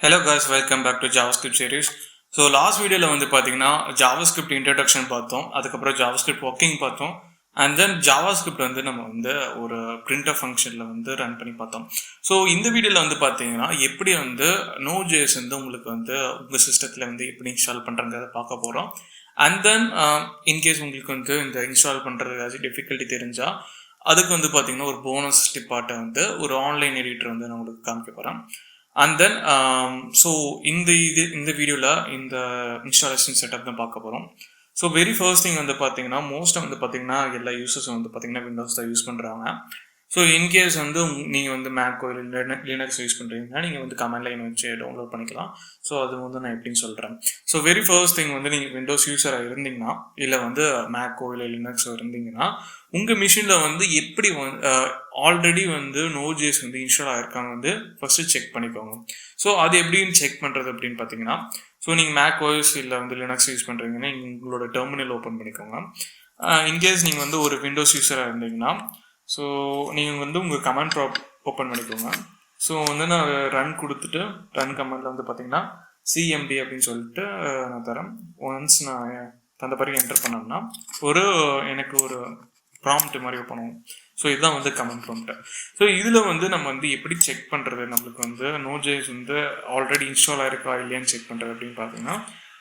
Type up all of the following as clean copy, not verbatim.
Hello guys, welcome back to JavaScript series. So last video வந்து பார்த்தீங்கன்னா JavaScript introduction பார்த்தோம், அதுக்கப்புறம் JavaScript working பார்த்தோம், and then JavaScript வந்து நம்ம வந்து ஒரு printer functionல வந்து ரன் பண்ணி பார்த்தோம். ஸோ இந்த வீடியோவில் வந்து பார்த்தீங்கன்னா எப்படி வந்து Node.js வந்து உங்களுக்கு வந்து உங்கள் சிஸ்டத்தில் வந்து எப்படி இன்ஸ்டால் பண்ணுறங்கிறத பார்க்க போகிறோம். அண்ட் தென் இன்கேஸ் உங்களுக்கு வந்து இந்த இன்ஸ்டால் பண்ணுறது ஏதாச்சும் டிஃபிகல்ட்டி தெரிஞ்சால் அதுக்கு வந்து பார்த்தீங்கன்னா ஒரு போனஸ் டிப்பார்ட்டை வந்து ஒரு ஆன்லைன் எடிட்டர் வந்து நான் உங்களுக்கு காமிக்க போகிறேன். அண்ட் தென் ஸோ இந்த வீடியோவில் இந்த இன்ஸ்டாலேஷன் செட்டப் தான் பார்க்க போகிறோம். ஸோ வெரி ஃபர்ஸ்ட் திங் வந்து பார்த்தீங்கன்னா மோஸ்ட்டாக வந்து பார்த்தீங்கன்னா எல்லா யூசர்ஸும் வந்து பார்த்தீங்கன்னா விண்டோஸ் தான் யூஸ் பண்ணுறாங்க. ஸோ இன்கேஸ் வந்து நீங்கள் வந்து மேக்கோ இல்லை லினக்ஸ் யூஸ் பண்ணுறீங்கன்னா நீங்கள் வந்து கமெண்ட் லைன் வச்சு டவுன்லோட் பண்ணிக்கலாம். ஸோ அது வந்து நான் எப்படின்னு சொல்கிறேன். ஸோ வெரி ஃபர்ஸ்ட் திங் வந்து நீங்கள் விண்டோஸ் யூஸராக இருந்தீங்கன்னா இல்லை வந்து மேக்கோ இல்லை லினக்ஸோ இருந்தீங்கன்னா உங்கள் மிஷினில் வந்து எப்படி ஆல்ரெடி வந்து Node.js வந்து இன்ஸ்டால் ஆகிருக்காங்க வந்து ஃபஸ்ட்டு செக் பண்ணிக்கோங்க. ஸோ அது எப்படின்னு செக் பண்ணுறது அப்படின்னு பார்த்தீங்கன்னா, ஸோ நீங்கள் மேக் ஓஎஸ் இல்லை வந்து லினக்ஸ் யூஸ் பண்ணுறீங்கன்னா உங்களோட டெர்மினல் ஓப்பன் பண்ணிக்கோங்க. இன்கேஸ் நீங்கள் வந்து ஒரு விண்டோஸ் யூஸராக இருந்தீங்கன்னா ஸோ நீங்கள் வந்து உங்கள் கமெண்ட் ஓப்பன் பண்ணிக்கோங்க. ஸோ வந்து நான் ரன் கொடுத்துட்டு ரன் கமெண்டில் வந்து பார்த்தீங்கன்னா சிஎம்டி அப்படின்னு சொல்லிட்டு நான் தரேன். ஒன்ஸ் நான் தந்த பிறகு என்டர் பண்ணோம்னா எனக்கு ஒரு ப்ராம்ப்ட் மாதிரி பண்ணுவோம். ஸோ இதுதான் வந்து கமெண்ட் ப்ராம்ப்ட். ஸோ இதில் வந்து நம்ம வந்து எப்படி செக் பண்ணுறது, நம்மளுக்கு வந்து Node.js வந்து ஆல்ரெடி இன்ஸ்டால் ஆயிருக்கா இல்லையான்னு செக் பண்ணுறது அப்படின்னு பார்த்தீங்கன்னா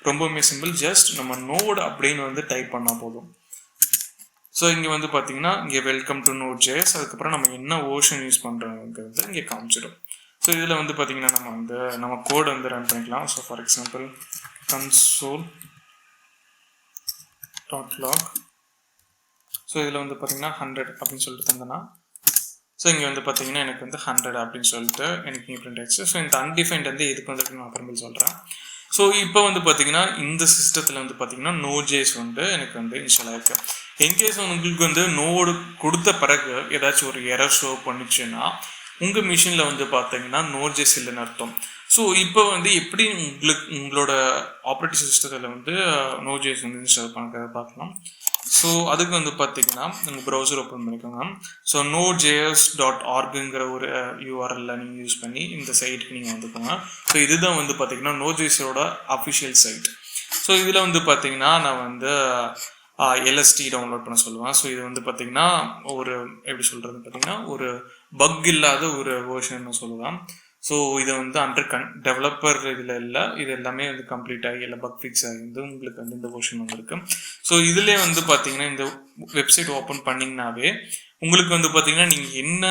ரொம்பவுமே சிம்பிள். ஜஸ்ட் நம்ம நோட் அப்படின்னு வந்து டைப் பண்ணால் போதும். ஸோ இங்கே வந்து பார்த்தீங்கன்னா இங்கே வெல்கம் டு Node.js, அதுக்கப்புறம் நம்ம என்ன ஓஷன் யூஸ் பண்ணுறோங்கிறது இங்கே காமிச்சிடும். ஸோ இதில் வந்து பார்த்தீங்கன்னா நம்ம கோட் வந்து ரன் பண்ணிக்கலாம். So for example console.log. So இதில் வந்து பார்த்தீங்கன்னா 100 அப்படின்னு சொல்லிட்டு தந்தேன்னா ஸோ இங்கே வந்து பார்த்தீங்கன்னா எனக்கு வந்து 100 அப்படின்னு சொல்லிட்டு எனக்கு இங்கே பிரிண்ட் ஆயிடுச்சு. ஸோ இந்த அன்டிஃபைன்ட் வந்து எதுக்கு வந்து நான் அப்புறமேல் சொல்கிறேன். ஸோ இப்போ வந்து பார்த்தீங்கன்னா இந்த சிஸ்டத்தில் வந்து பார்த்தீங்கன்னா Node.js வந்து எனக்கு வந்து இன்ஸ்டால் ஆயிருக்கு. இன்கேஸ் உங்களுக்கு வந்து நோடு கொடுத்த பிறகு ஏதாச்சும் ஒரு எரர் ஷோ பண்ணிச்சுன்னா உங்கள் மிஷினில் வந்து பார்த்தீங்கன்னா Node.js இல்லைன்னு அர்த்தம். ஸோ இப்போ வந்து எப்படி உங்களோட ஆப்ரேட்டிங் சிஸ்டத்தில் வந்து Node.js வந்து இன்ஸ்டால் பண்ணுறத பார்க்கலாம். ஸோ அதுக்கு வந்து பார்த்தீங்கன்னா உங்கள் ப்ரௌசர் ஓப்பன் பண்ணிக்கோங்க. ஸோ nodejs.orgங்கிற ஒரு யூஆர்எல்ல நீங்கள் யூஸ் பண்ணி இந்த சைட்டுக்கு நீங்கள் வந்துக்கோங்க. ஸோ இதுதான் வந்து பார்த்தீங்கன்னா Node.jsோட அஃபிஷியல் சைட். ஸோ இதில் வந்து பார்த்தீங்கன்னா நான் வந்து எல்எஸ்டி டவுன்லோட் பண்ண சொல்லுவேன். ஸோ இது வந்து பார்த்தீங்கன்னா ஒரு எப்படி சொல்கிறது பார்த்தீங்கன்னா ஒரு பக் இல்லாத ஒரு வேர்ஷன் சொல்லுவேன். ஸோ இதை வந்து அண்டர் டெவலப்பர் இதில் இல்லை, இது எல்லாமே வந்து கம்ப்ளீட் ஆகி இல்லை பக் ஃபிக்ஸ் ஆகி வந்து உங்களுக்கு வந்து இந்த வேர்ஷன் வந்துருக்கு. ஸோ இதிலே வந்து பார்த்தீங்கன்னா இந்த வெப்சைட் ஓப்பன் பண்ணிங்கனாவே உங்களுக்கு வந்து பார்த்தீங்கன்னா நீங்கள் என்ன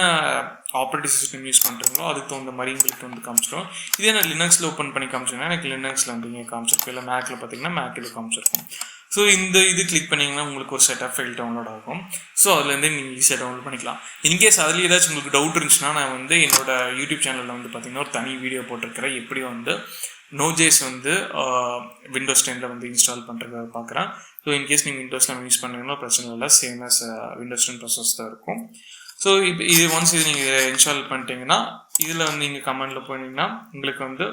ஆப்ரேட்டிங் சிஸ்டம் யூஸ் பண்ணுறீங்களோ அதுக்கு தகுந்த மாதிரி உங்களுக்கு வந்து காமிச்சிடும். இதே நான் லினக்ஸில் ஓப்பன் பண்ணி காமிச்சேன்னா எனக்கு லினக்ஸில் வந்து இங்கே காமிச்சிருக்கும், இல்லை மேக்கில் பார்த்தீங்கன்னா மேக்கில் காமிச்சிருக்கும். ஸோ இந்த இது கிளிக் பண்ணிங்கன்னா உங்களுக்கு ஒரு செட் ஆஃப் ஃபைல் டவுன்லோட் ஆகும். ஸோ அதுலேருந்து நீங்கள் ஈஸியாக டவுன்லோட் பண்ணிக்கலாம். இன்கேஸ் அதில் ஏதாச்சும் உங்களுக்கு டவுட் இருந்துச்சுன்னா நான் வந்து என்னோட யூடியூப் சேனலில் வந்து பார்த்தீங்கன்னா ஒரு தனி வீடியோ போட்டிருக்கிறேன், எப்படி வந்து Node.js வந்து விண்டோஸ் 10 வந்து இன்ஸ்டால் பண்ணுறத பார்க்குறேன். ஸோ இன்கேஸ் நீங்கள் விண்டோஸ் 10 யூஸ் பண்ணுறீங்களோ பிரச்சனை இல்லை, சேம் ஆஸ் விண்டோஸ் 10 ப்ராசஸ் தான் இருக்கும். ஸோ இப்போ இது ஒன்ஸ் இது நீங்கள் இன்ஸ்டால் பண்ணிட்டீங்கன்னா இதில் வந்து நீங்கள் கமெண்டில் போனீங்கன்னா உங்களுக்கு வந்து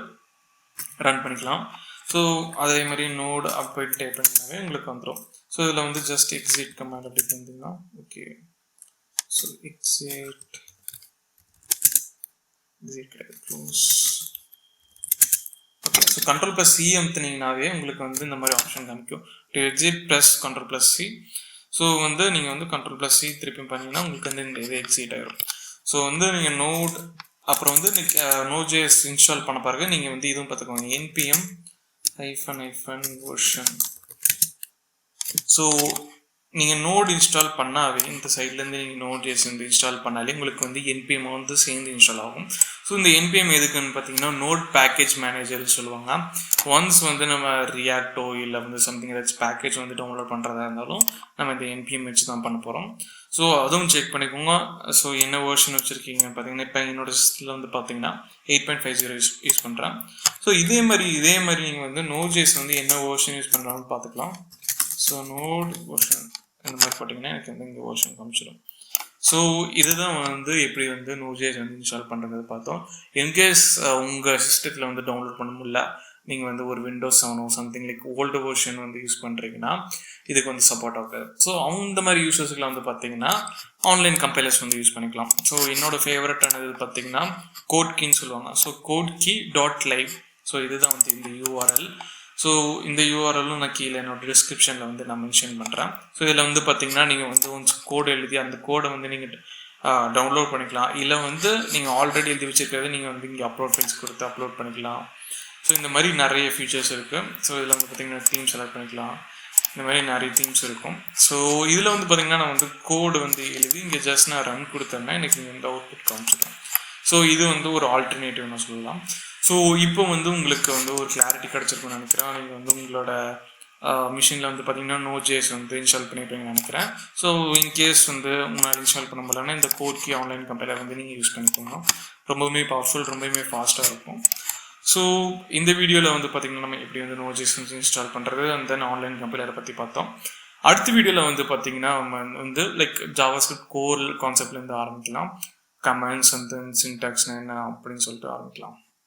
ரன் பண்ணிக்கலாம். ஸோ அதே மாதிரி நோடு அப்படி டைப் பண்ணிங்கனாவே உங்களுக்கு வந்துடும். ஸோ இதில் வந்து ஜஸ்ட் எக்ஸிட் கமாண்ட் அப்படி பண்ணிங்கன்னா okay. So exit close. Okay. So Ctrl+C அமுத்துனீங்கனாவே உங்களுக்கு வந்து இந்த மாதிரி ஆப்ஷன் காமிக்கும். To exit plus Ctrl+C. So வந்து நீங்கள் வந்து Ctrl+C திருப்பி பண்ணிங்கன்னா உங்களுக்கு வந்து இந்த இது எக்ஸிட் ஆகிடும். ஸோ வந்து நீங்கள் நோட் அப்புறம் வந்து Node.js இன்ஸ்டால் பண்ண பிறகு நீங்கள் வந்து இதுவும் பார்த்துக்கோங்க, npm -version. ஸோ நீங்கள் நோட் இன்ஸ்டால் பண்ணாவே இந்த சைட்லேருந்து நீங்கள் Node.js வந்து இன்ஸ்டால் பண்ணாலே உங்களுக்கு வந்து npm வந்து சேர்ந்து இன்ஸ்டால் ஆகும். ஸோ இந்த npm எதுக்குன்னு பார்த்தீங்கன்னா நோட் பேக்கேஜ் மேனேஜர்னு சொல்லுவாங்க. ஒன்ஸ் வந்து நம்ம ரியாக்டோ இல்லை வந்து சம்திங் ஏதாச்சும் பேக்கேஜ் வந்து டவுன்லோட் பண்ணுறதா இருந்தாலும் நம்ம இந்த npm வச்சு தான் பண்ண போகிறோம். ஸோ அதுவும் செக் பண்ணிக்கோங்க. ஸோ என்ன வேர்ஷன் வச்சுருக்கீங்க பார்த்தீங்கன்னா இப்போ என்னோட சிஸ்டத்தில் வந்து பார்த்தீங்கன்னா 8.50 யூஸ் பண்ணுறேன். ஸோ இதே மாதிரி நீங்கள் வந்து Node.js வந்து என்ன வேர்ஷன் யூஸ் பண்ணுறாங்கன்னு பார்த்துக்கலாம். ஸோ நோட் வேர்ஷன் இந்த மாதிரி போட்டிங்கன்னா எனக்கு வந்து இங்கே வேர்ஷன் காமிச்சிடும். ஸோ இதுதான் வந்து எப்படி வந்து Node.js வந்து இன்ஸ்டால் பண்ணுறது பார்த்தோம். இன்கேஸ் உங்கள் சிஸ்டத்தில் வந்து டவுன்லோட் பண்ண முடியல, நீங்கள் வந்து ஒரு Windows 7 something like old version வந்து யூஸ் பண்ணுறீங்கன்னா இதுக்கு வந்து சப்போர்ட் ஆகாது. ஸோ அந்த மாதிரி யூசர்ஸ்க்குலாம் வந்து பார்த்தீங்கன்னா ஆன்லைன் கம்பைலர்ஸ் வந்து யூஸ் பண்ணிக்கலாம். ஸோ என்னோட ஃபேவரட்டானது பார்த்தீங்கன்னா கோட் கீன்னு சொல்லுவாங்க. So code key .live so இதுதான் வந்து இந்த யூஆர்எல். ஸோ இந்த யூஆர்எல்லும் நான் கீழே என்னோட டிஸ்கிரிப்ஷனில் வந்து நான் மென்ஷன் பண்ணுறேன். ஸோ இதில் வந்து பார்த்தீங்கன்னா நீங்கள் வந்து ஒன்ஸ் கோடு எழுதி அந்த கோடை வந்து நீங்கள் டவுன்லோட் பண்ணிக்கலாம். இல்லை வந்து நீங்கள் ஆல்ரெடி எழுதி வச்சுருக்கிறது நீங்கள் வந்து இங்கே அப்லோட் ஃபைல்ஸ் கொடுத்து அப்லோட் பண்ணிக்கலாம். ஸோ இந்த மாதிரி நிறைய ஃபீச்சர்ஸ் இருக்குது. ஸோ இதில் வந்து பார்த்திங்கன்னா தீம் செலக்ட் பண்ணிக்கலாம். இந்த மாதிரி நிறைய தீம்ஸ் இருக்கும். ஸோ இதில் வந்து பார்த்திங்கன்னா நான் வந்து கோடு வந்து எழுதி இங்கே ஜஸ்ட் நான் ரன் கொடுத்தேன்னா எனக்கு இங்கே வந்து அவுட்புட் காமிச்சிடும். ஸோ இது வந்து ஒரு ஆல்டர்னேட்டிவ் நான் சொல்லலாம். ஸோ இப்போ வந்து உங்களுக்கு வந்து ஒரு கிளாரிட்டி கிடச்சிருக்குன்னு நினைக்கிறேன். நீங்கள் வந்து உங்களோட மிஷினில் வந்து பார்த்தீங்கன்னா Node.js வந்து இன்ஸ்டால் பண்ணியிருப்பீங்கன்னு நினைக்கிறேன். ஸோ இன்கேஸ் வந்து உங்களால் இன்ஸ்டால் பண்ண முடியலன்னா இந்த கோட் கீ ஆன்லைன் கம்பைலர் வந்து நீங்கள் யூஸ் பண்ணிக்கோங்க. ரொம்பவுமே பவர்ஃபுல், ரொம்பவுமே ஃபாஸ்ட்டாக இருக்கும். ஸோ இந்த வீடியோவில் வந்து பார்த்திங்கன்னா நம்ம எப்படி வந்து Node.js வந்து இன்ஸ்டால் பண்ணுறது அண்ட் தென் ஆன்லைன் கம்பைலரை பற்றி பார்த்தோம். அடுத்த வீடியோவில் வந்து பார்த்திங்கன்னா நம்ம வந்து லைக் JavaScript கோர் கான்செப்ட்லேருந்து ஆரம்பிக்கலாம். கமெண்ட்ஸ் அண்ட் தென் சின்டாக்ஸ்னா என்ன அப்படின்னு சொல்லிட்டு ஆரம்பிக்கலாம்.